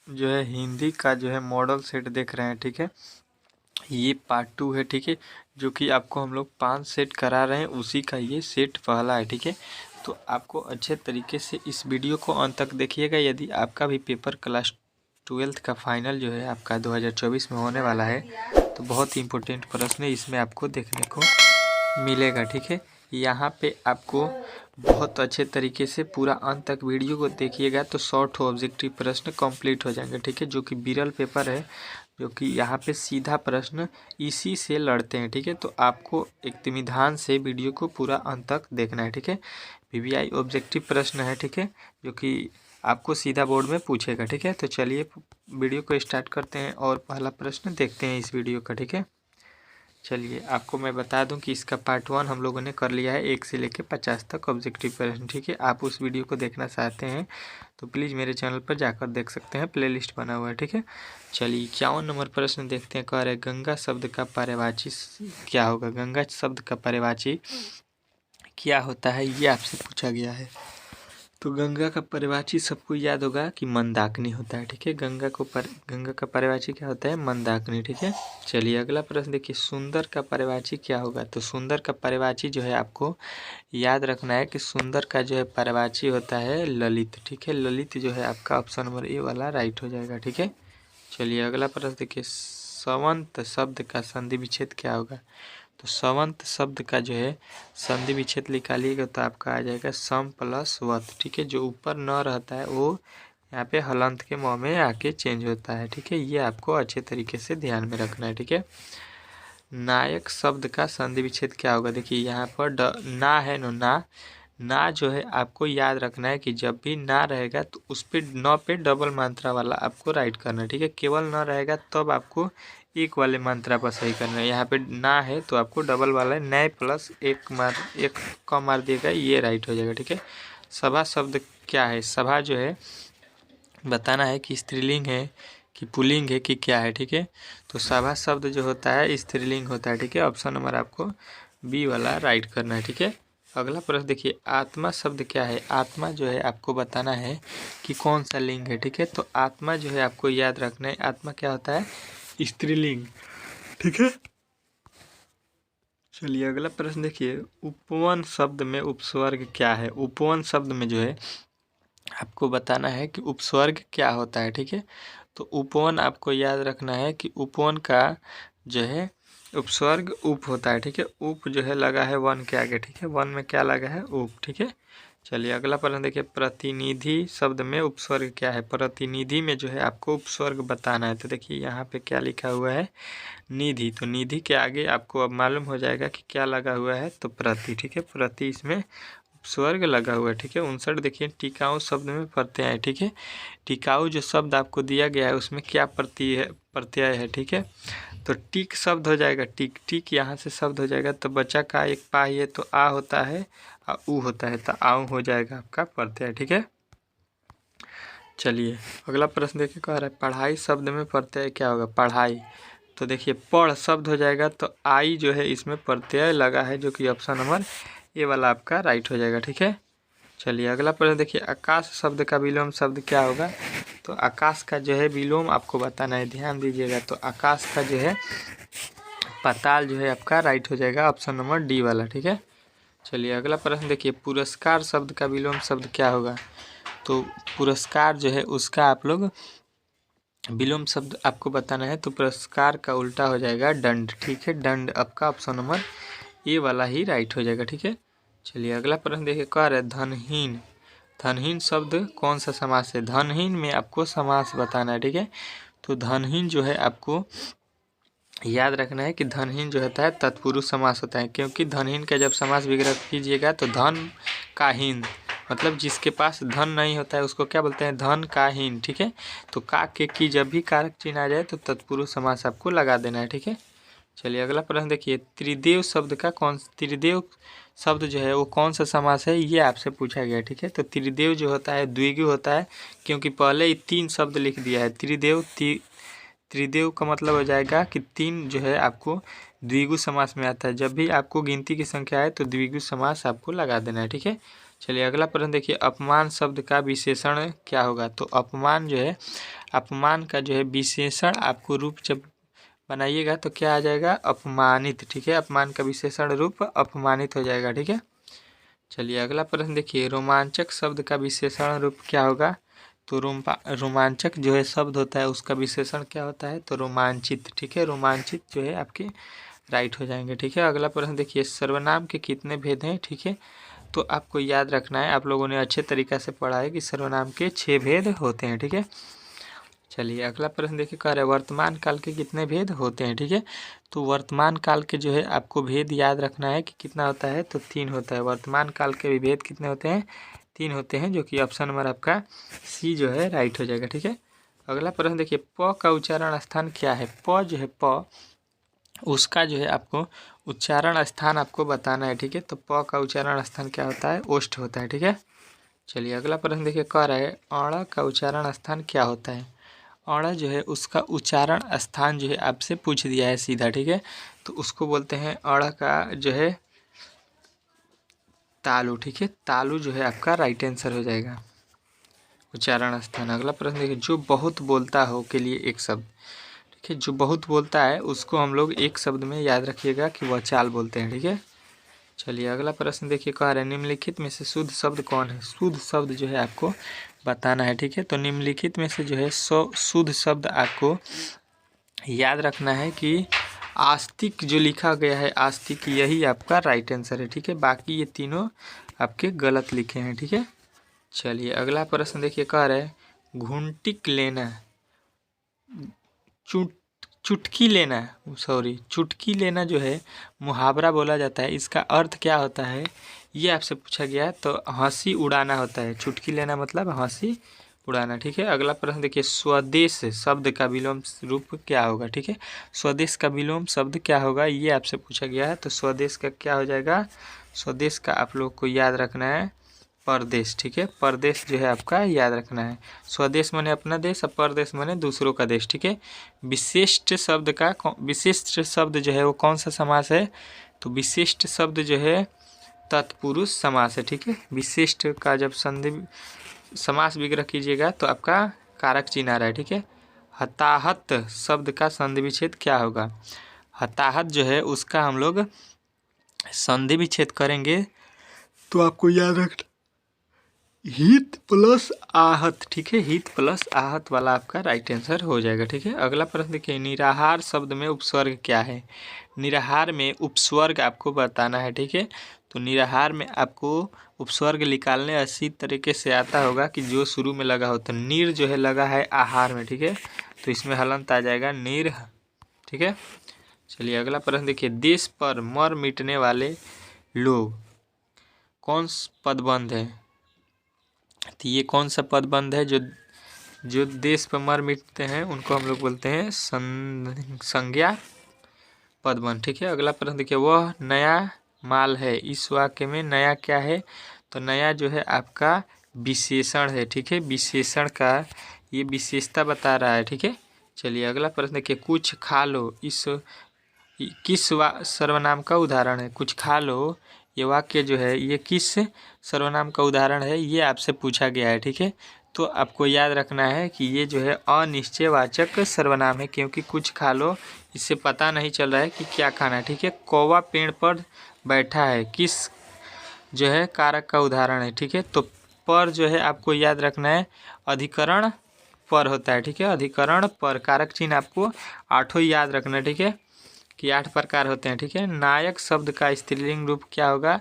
जो है हिंदी का जो है मॉडल सेट देख रहे हैं, ठीक है। ये पार्ट 2 है, ठीक है, जो कि आपको हम लोग 5 सेट करा रहे हैं, उसी का ये सेट पहला है, ठीक है। तो आपको अच्छे तरीके से इस वीडियो को अंत तक देखिएगा। यदि आपका भी पेपर क्लास 12th का फाइनल जो है आपका 2024 में होने वाला है, तो बहुत ही इंपॉर्टेंट प्रश्न इसमें आपको देखने को मिलेगा, ठीक है। यहाँ पे आपको बहुत अच्छे तरीके से पूरा अंत तक वीडियो को देखिएगा तो शॉर्ट ऑब्जेक्टिव प्रश्न कंप्लीट हो जाएंगे, ठीक है, जो कि विरल पेपर है, जो कि यहाँ पे सीधा प्रश्न इसी से लड़ते हैं, ठीक है। तो आपको एकदम ध्यान से वीडियो को पूरा अंत तक देखना है, ठीक है। वीवीआई ऑब्जेक्टिव प्रश्न है, ठीक है, जो कि आपको सीधा बोर्ड में पूछेगा, ठीक है। तो चलिए वीडियो को स्टार्ट करते हैं और पहला प्रश्न देखते हैं इस वीडियो का, ठीक है। चलिए आपको मैं बता दूं कि इसका पार्ट 1 हम लोगों ने कर लिया है, 1 से लेकर 50 तक ऑब्जेक्टिव प्रश्न, ठीक है। आप उस वीडियो को देखना चाहते हैं तो प्लीज़ मेरे चैनल पर जाकर देख सकते हैं, प्लेलिस्ट बना हुआ है, ठीक है। चलिए 51 नंबर प्रश्न देखते हैं। कह रहे गंगा शब्द का पर्यायवाची क्या होगा। गंगा शब्द का पर्यायवाची क्या होता है, ये आपसे पूछा गया है। तो गंगा का पर्यायवाची सबको याद होगा कि मंदाकिनी होता है, ठीक है। गंगा का पर्यायवाची क्या होता है, मंदाकिनी, ठीक है। चलिए अगला प्रश्न देखिए, सुंदर का पर्यायवाची क्या होगा। तो सुंदर का पर्यायवाची जो है आपको याद रखना है कि सुंदर का जो है पर्यायवाची होता है ललित, ठीक है। ललित जो है आपका ऑप्शन नंबर ए वाला राइट हो जाएगा, ठीक है। चलिए अगला प्रश्न देखिए, संवंत शब्द का संधि विच्छेद क्या होगा। तो संवंत शब्द का जो है संधि विच्छेद निकालिएगा तो आपका आ जाएगा सम प्लस वत, ठीक है। जो ऊपर न रहता है वो यहाँ पे हलंत के मुँह में आके चेंज होता है, ठीक है। ये आपको अच्छे तरीके से ध्यान में रखना है, ठीक है। नायक शब्द का संधि विच्छेद क्या होगा। देखिए यहाँ पर ना है ना जो है आपको याद रखना है कि जब भी ना रहेगा तो उस पे न पे डबल मात्रा वाला आपको राइट करना है, ठीक है। केवल ना रहेगा तब आपको एक वाले मात्रा पर सही करना है। यहाँ पे ना है तो आपको डबल वाला नए प्लस एक कम मार दिएगा, ये राइट हो जाएगा, ठीक है। सभा शब्द क्या है। सभा जो है बताना है कि स्त्रीलिंग है कि पुल्लिंग है कि क्या है, ठीक है। तो सभा शब्द जो होता है स्त्रीलिंग होता है, ठीक है। ऑप्शन नंबर आपको बी वाला राइट करना है, ठीक है। अगला प्रश्न देखिए, आत्मा शब्द क्या है। आत्मा जो है आपको बताना है कि कौन सा लिंग है, ठीक है। तो आत्मा जो है आपको याद रखना है, आत्मा क्या होता है, स्त्रीलिंग, ठीक है। चलिए अगला प्रश्न देखिए, उपवन शब्द में उपस्वर्ग क्या है। उपवन शब्द में जो है आपको बताना है कि उपस्वर्ग क्या होता है, ठीक है। तो उपवन आपको याद रखना है कि उपवन का जो है उपस्वर्ग उप होता है, ठीक है। उप जो है लगा है वन के आगे, ठीक है। वन में क्या लगा है, उप, ठीक है। चलिए अगला प्रश्न देखिए, प्रतिनिधि शब्द में उपस्वर्ग क्या है। प्रतिनिधि में जो है आपको उपस्वर्ग बताना है। तो देखिए यहाँ पे क्या लिखा हुआ है, निधि। तो निधि के आगे आपको अब मालूम हो जाएगा कि क्या लगा हुआ है, तो प्रति, ठीक है। प्रति इसमें स्वर्ग लगा हुआ है, ठीक है। 59 देखिए, टिकाऊ शब्द में प्रत्यय है, ठीक है। टिकाऊ जो शब्द आपको दिया गया है उसमें क्या प्रत्यय है, ठीक है। तो टिक शब्द हो जाएगा, टिक टिक यहाँ से शब्द हो जाएगा। तो बच्चा का एक पा ये तो आ होता है और ऊ होता है, तो आऊ हो जाएगा आपका प्रत्यय, ठीक है। चलिए अगला प्रश्न देखिए, कह रहा है पढ़ाई शब्द में प्रत्यय क्या होगा। पढ़ाई, तो देखिए पढ़ शब्द हो जाएगा, तो आई जो है इसमें प्रत्यय लगा है, जो कि ऑप्शन नंबर ए वाला आपका राइट हो जाएगा, ठीक है। चलिए अगला प्रश्न देखिए, आकाश शब्द का विलोम शब्द क्या होगा। तो आकाश का जो है विलोम आपको बताना है, ध्यान दीजिएगा। तो आकाश का जो है पाताल जो है आपका राइट हो जाएगा, ऑप्शन नंबर डी वाला, ठीक है। चलिए अगला प्रश्न देखिए, पुरस्कार शब्द का विलोम शब्द क्या होगा। तो पुरस्कार जो है उसका आप लोग विलोम शब्द आपको बताना है। तो पुरस्कार का उल्टा हो जाएगा दंड, ठीक है। दंड आपका ऑप्शन नंबर ए वाला ही राइट हो जाएगा, ठीक है। चलिए अगला प्रश्न देखिए, कह रहे धनहीन। धनहीन शब्द कौन सा समास है। धनहीन में आपको समास बताना है, ठीक है। तो धनहीन जो है आपको याद रखना है कि धनहीन जो होता है तत्पुरुष समास होता है, क्योंकि धनहीन का जब समास विग्रह कीजिएगा तो धन का हीन, मतलब जिसके पास धन नहीं होता है उसको क्या बोलते हैं, धन का हीन, ठीक है। तो का के की जब भी कारक चिन्ह आ जाए तो तत्पुरुष समास आपको लगा देना है, ठीक है। चलिए अगला प्रश्न देखिए, त्रिदेव शब्द का त्रिदेव शब्द जो है वो कौन सा समास है, ये आपसे पूछा गया, ठीक है। तो त्रिदेव जो होता है द्विगु होता है, क्योंकि पहले ही 3 शब्द लिख दिया है। त्रिदेव का मतलब हो जाएगा कि 3 जो है आपको द्विगु समास में आता है। जब भी आपको गिनती की संख्या आए तो द्विगु समास आपको लगा देना है, ठीक है। चलिए अगला प्रश्न देखिए, अपमान शब्द का विशेषण क्या होगा। तो अपमान जो है अपमान का जो है विशेषण आपको रूप जब बनाइएगा तो क्या आ जाएगा, अपमानित। ठीक है, अपमान का विशेषण रूप अपमानित हो जाएगा। ठीक है, चलिए अगला प्रश्न देखिए, रोमांचक शब्द का विशेषण रूप क्या होगा। तो रोमांचक जो है शब्द होता है उसका विशेषण क्या होता है, तो रोमांचित। ठीक है, रोमांचित जो है आपके राइट हो जाएंगे। ठीक है, अगला प्रश्न देखिए, सर्वनाम के कितने भेद हैं। ठीक है, तो आपको याद रखना है, आप लोगों ने अच्छे तरीक़ा से पढ़ा है कि सर्वनाम के 6 भेद होते हैं। ठीक है, चलिए अगला प्रश्न देखिए, कह रहे हैं वर्तमान काल के कितने भेद होते हैं। ठीक है, तो वर्तमान काल के जो है आपको भेद याद रखना है कि कितना होता है, तो 3 होता है। वर्तमान काल के भी भेद कितने होते हैं, 3 होते हैं, जो कि ऑप्शन नंबर आपका सी जो है राइट हो जाएगा। ठीक है, अगला प्रश्न देखिए, प का उच्चारण स्थान क्या है। प जो है प, उसका जो है आपको उच्चारण स्थान आपको बताना है। ठीक है, तो प का उच्चारण स्थान क्या होता है, ओष्ठ होता है। ठीक है, चलिए अगला प्रश्न देखिए, कह रहा है अण का उच्चारण स्थान क्या होता है। अण जो है उसका उच्चारण स्थान जो है आपसे पूछ दिया है सीधा। ठीक है, तो उसको बोलते हैं अण का जो है तालु। ठीक है, तालु जो है आपका राइट आंसर हो जाएगा, उच्चारण स्थान। अगला प्रश्न देखिए, जो बहुत बोलता हो के लिए एक शब्द। ठीक है, जो बहुत बोलता है उसको हम लोग एक शब्द में याद रखिएगा कि वह चाल बोलते हैं। ठीक है, चलिए अगला प्रश्न देखिए, कह रहे हैं निम्नलिखित में से शुद्ध शब्द कौन है। शुद्ध शब्द जो है आपको बताना है। ठीक है, तो निम्नलिखित में से जो है शुद्ध शब्द आपको याद रखना है कि आस्तिक जो लिखा गया है, आस्तिक, यही आपका राइट आंसर है। ठीक है, बाकी ये तीनों आपके गलत लिखे हैं। ठीक है, चलिए अगला प्रश्न देखिए, कह रहे हैं घुंटिक लेना, चुटकी लेना, सॉरी चुटकी लेना जो है मुहावरा बोला जाता है, इसका अर्थ क्या होता है, ये आपसे पूछा गया है। तो हंसी उड़ाना होता है, चुटकी लेना मतलब हंसी उड़ाना। ठीक है, अगला प्रश्न देखिए, स्वदेश शब्द का विलोम रूप क्या होगा। ठीक है, स्वदेश का विलोम शब्द क्या होगा, ये आपसे पूछा गया है। तो स्वदेश का क्या हो जाएगा, स्वदेश का आप लोग को याद रखना है परदेश। ठीक है, परदेश जो है आपका याद रखना है। स्वदेश माने अपना देश और परदेश माने दूसरों का देश। ठीक है, विशिष्ट शब्द का विशिष्ट शब्द जो है वो कौन सा समास है, तो विशिष्ट शब्द जो है तत्पुरुष समास है। ठीक है, विशिष्ट का जब संधि समास विग्रह कीजिएगा तो आपका कारक चिन्ह आ रहा है। ठीक है, हताहत शब्द का संधि विच्छेद क्या होगा। हताहत जो है उसका हम लोग संधि विच्छेद करेंगे तो आपको याद रखना हित प्लस आहत। ठीक है, हित प्लस आहत वाला आपका राइट आंसर हो जाएगा। ठीक है, अगला प्रश्न देखिए, निराहार शब्द में उपस्वर्ग क्या है। निराहार में उपस्वर्ग आपको बताना है। ठीक है, तो निराहार में आपको उपस्वर्ग निकालने अच्छी तरीके से आता होगा कि जो शुरू में लगा हो, तो नीर जो है लगा है आहार में। ठीक है, तो इसमें हलंत आ जाएगा नीर। ठीक है, चलिए अगला प्रश्न देखिए, देश पर मर मिटने वाले लोग कौन पदबंध है। तो ये कौन सा पदबंध है, जो देश पर मर मिटते हैं उनको हम लोग बोलते हैं संज्ञा पदबंध। ठीक है, अगला प्रश्न देखिए, वह नया माल है, इस वाक्य में नया क्या है, तो नया जो है आपका विशेषण है। ठीक है, विशेषण का ये विशेषता बता रहा है। ठीक है, चलिए अगला प्रश्न देखिए, कुछ खा लो, इस किस सर्वनाम का उदाहरण है। कुछ खा लो ये वाक्य जो है ये किस सर्वनाम का उदाहरण है, ये आपसे पूछा गया है। ठीक है, तो आपको याद रखना है कि ये जो है अनिश्चयवाचक सर्वनाम है, क्योंकि कुछ खा लो इससे पता नहीं चल रहा है कि क्या खाना है। ठीक है, कौवा पेड़ पर बैठा है, किस जो है कारक का उदाहरण है। ठीक है, तो पर जो है आपको याद रखना है अधिकरण पर होता है। ठीक है, अधिकरण पर कारक चिन्ह आपको 8 याद रखना है। ठीक है, कि 8 प्रकार होते हैं। ठीक है, नायक शब्द का स्त्रीलिंग रूप क्या होगा,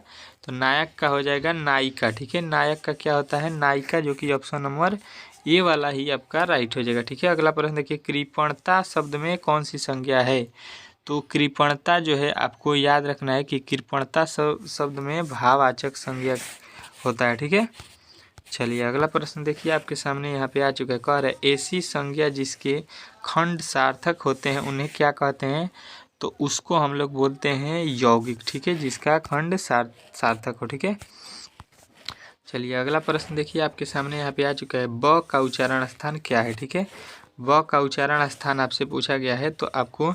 तो नायक का हो जाएगा नायिका। ठीक है, नायक का क्या होता है, नायिका, जो कि ऑप्शन नंबर ए वाला ही आपका राइट हो जाएगा। ठीक है, अगला प्रश्न देखिए, कृपणता शब्द में कौन सी संज्ञा है। तो कृपणता जो है आपको याद रखना है कि कृपणता शब्द में भाववाचक संज्ञा होता है। ठीक है, चलिए अगला प्रश्न देखिए, आपके सामने यहाँ पे आ चुका है, कह रहा है ऐसी संज्ञा जिसके खंड सार्थक होते हैं उन्हें क्या कहते हैं, तो उसको हम लोग बोलते हैं यौगिक। ठीक है, जिसका खंड सार्थक हो। ठीक है, चलिए अगला प्रश्न देखिए, आपके सामने यहाँ पे आ चुका है, ब का उच्चारण स्थान क्या है। ठीक है, ब का उच्चारण स्थान आपसे पूछा गया है, तो आपको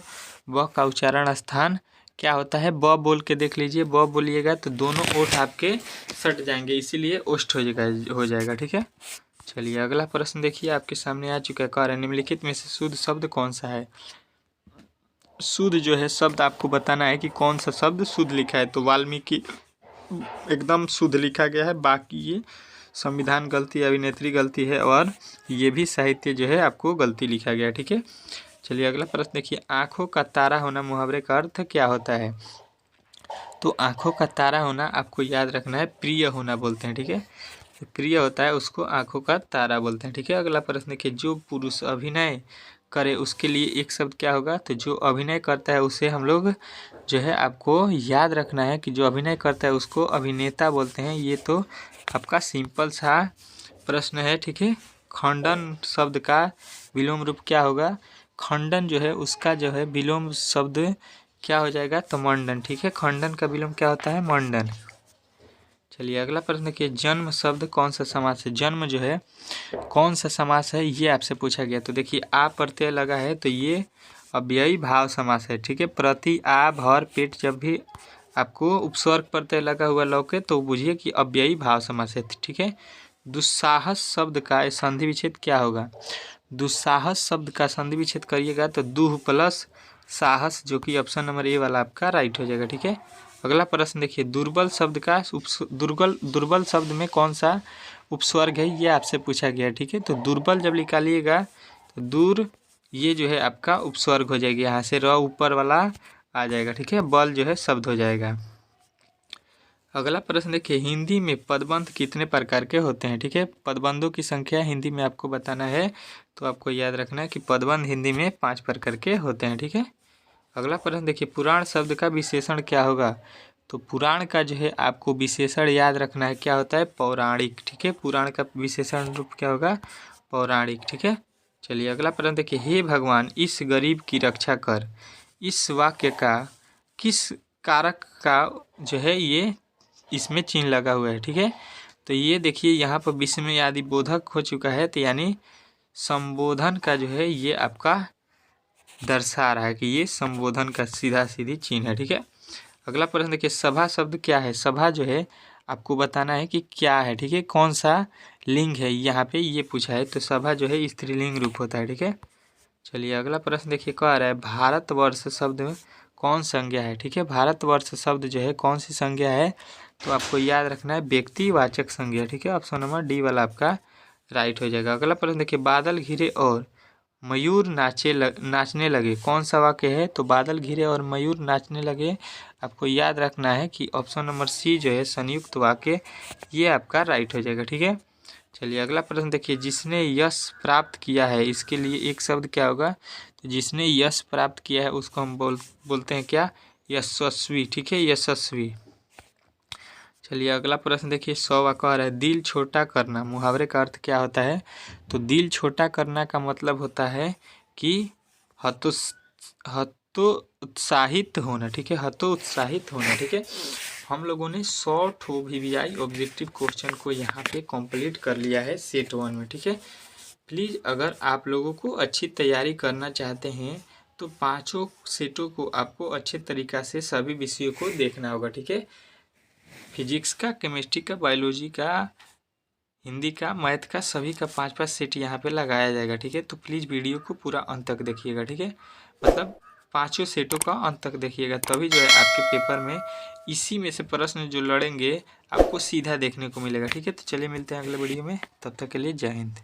ब का उच्चारण स्थान क्या होता है, ब बोल के देख लीजिए। ब बोलिएगा तो दोनों ओठ आपके सट जाएंगे, इसीलिए ओष्ठ हो जाएगा। ठीक है, चलिए अगला प्रश्न देखिए आपके सामने आ चुका है। कह रहा है निम्नलिखित में से शुद्ध शब्द कौन सा है। शुद्ध जो है शब्द आपको बताना है कि कौन सा शब्द शुद्ध लिखा है। तो वाल्मीकि एकदम शुद्ध लिखा गया है, बाकी ये संविधान गलती, अभिनेत्री गलती है और ये भी साहित्य जो है आपको गलती लिखा गया है। ठीक है, चलिए अगला प्रश्न देखिए। आँखों का तारा होना मुहावरे का अर्थ क्या होता है। तो आँखों का तारा होना आपको याद रखना है प्रिय होना बोलते हैं। ठीक है, प्रिय होता है उसको आँखों का तारा बोलते हैं। ठीक है, अगला प्रश्न देखिए। जो पुरुष अभिनय करे उसके लिए एक शब्द क्या होगा। तो जो अभिनय करता है उसे हम लोग जो है आपको याद रखना है कि जो अभिनय करता है उसको अभिनेता बोलते हैं। ये तो आपका सिंपल सा प्रश्न है। ठीक है, खंडन शब्द का विलोम रूप क्या होगा। खंडन जो है उसका जो है विलोम शब्द क्या हो जाएगा। तो मंडन। ठीक है, खंडन का विलोम क्या होता है, मंडन। चलिए अगला प्रश्न देखिए। जन्म शब्द कौन सा समास है। जन्म जो है कौन सा समास है ये आपसे पूछा गया। तो देखिए आ प्रत्यय लगा है तो ये अव्ययी भाव समास है। ठीक है, प्रति आ भर पेट जब भी आपको उपसर्ग प्रत्यय लगा हुआ लौके तो बुझिए कि अव्ययी भाव समास है। ठीक है, दुस्साहस शब्द का संधि विच्छेद क्या होगा। दुस्साहस शब्द का संधि विच्छेद करिएगा तो दुह प्लस साहस, जो कि ऑप्शन नंबर ए वाला आपका राइट हो जाएगा। ठीक है, अगला प्रश्न देखिए। दुर्बल शब्द का दुर्बल शब्द में कौन सा उपस्वर्ग है ये आपसे पूछा गया। ठीक है, तो दुर्बल जब निकालिएगा तो दूर ये जो है आपका उपस्वर्ग हो जाएगी, यहाँ से र ऊपर वाला आ जाएगा। ठीक है, बल जो है शब्द हो जाएगा। अगला प्रश्न देखिए। हिंदी में पदबंध कितने प्रकार के होते हैं। ठीक है, पदबंधों की संख्या हिंदी में आपको बताना है। तो आपको याद रखना है कि पदबंध हिंदी में 5 प्रकार के होते हैं। ठीक है, अगला प्रश्न देखिए। पुराण शब्द का विशेषण क्या होगा। तो पुराण का जो है आपको विशेषण याद रखना है क्या होता है, पौराणिक। ठीक है, पुराण का विशेषण रूप क्या होगा, पौराणिक। ठीक है, चलिए अगला प्रश्न देखिए। हे भगवान इस गरीब की रक्षा कर, इस वाक्य का किस कारक का जो है ये इसमें चिन्ह लगा हुआ है। ठीक है, तो ये देखिए यहाँ पर विस्मय आदि बोधक हो चुका है, तो यानी संबोधन का जो है ये आपका दर्शा रहा है कि ये संबोधन का सीधा सीधी चिन्ह है। ठीक है, अगला प्रश्न देखिए। सभा शब्द क्या है। सभा जो है आपको बताना है कि क्या है। ठीक है, कौन सा लिंग है यहाँ पे ये पूछा है। तो सभा जो है स्त्रीलिंग रूप होता है। ठीक है, चलिए अगला प्रश्न देखिए। कह रहा है भारतवर्ष शब्द में कौन संज्ञा है। ठीक है, भारतवर्ष शब्द जो है कौन सी संज्ञा है। तो आपको याद रखना है व्यक्तिवाचक संज्ञा। ठीक है, ऑप्शन नंबर डी वाला आपका राइट हो जाएगा। अगला प्रश्न देखिए। बादल घिरे और मयूर नाचने लगे कौन सा वाक्य है। तो बादल घिरे और मयूर नाचने लगे आपको याद रखना है कि ऑप्शन नंबर सी जो है संयुक्त वाक्य ये आपका राइट हो जाएगा। ठीक है, चलिए अगला प्रश्न देखिए। जिसने यश प्राप्त किया है इसके लिए एक शब्द क्या होगा। तो जिसने यश प्राप्त किया है उसको हम बोलते हैं क्या, यशस्वी। ठीक है, यशस्वी। चलिए अगला प्रश्न देखिए। 100वां कह रहा है दिल छोटा करना मुहावरे का अर्थ क्या होता है। तो दिल छोटा करना का मतलब होता है कि हतोत्साहित होना। ठीक है, हतोत्साहित होना। ठीक है, हम लोगों ने 100 ठो VVI ऑब्जेक्टिव क्वेश्चन को यहाँ पे कंप्लीट कर लिया है सेट 1 में। ठीक है, प्लीज़ अगर आप लोगों को अच्छी तैयारी करना चाहते हैं तो 5 सेटों को आपको अच्छे तरीक़ा से सभी विषयों को देखना होगा। ठीक है, फिजिक्स का, केमिस्ट्री का, बायोलॉजी का, हिंदी का, मैथ का, सभी का 5-5 सेट यहाँ पे लगाया जाएगा। ठीक है, तो प्लीज़ वीडियो को पूरा अंत तक देखिएगा। ठीक है, मतलब 5 सेटों का अंत तक देखिएगा, तभी जो है आपके पेपर में इसी में से प्रश्न जो लड़ेंगे आपको सीधा देखने को मिलेगा। ठीक है, तो चलिए मिलते हैं अगले वीडियो में, तब तक के लिए जय हिंद।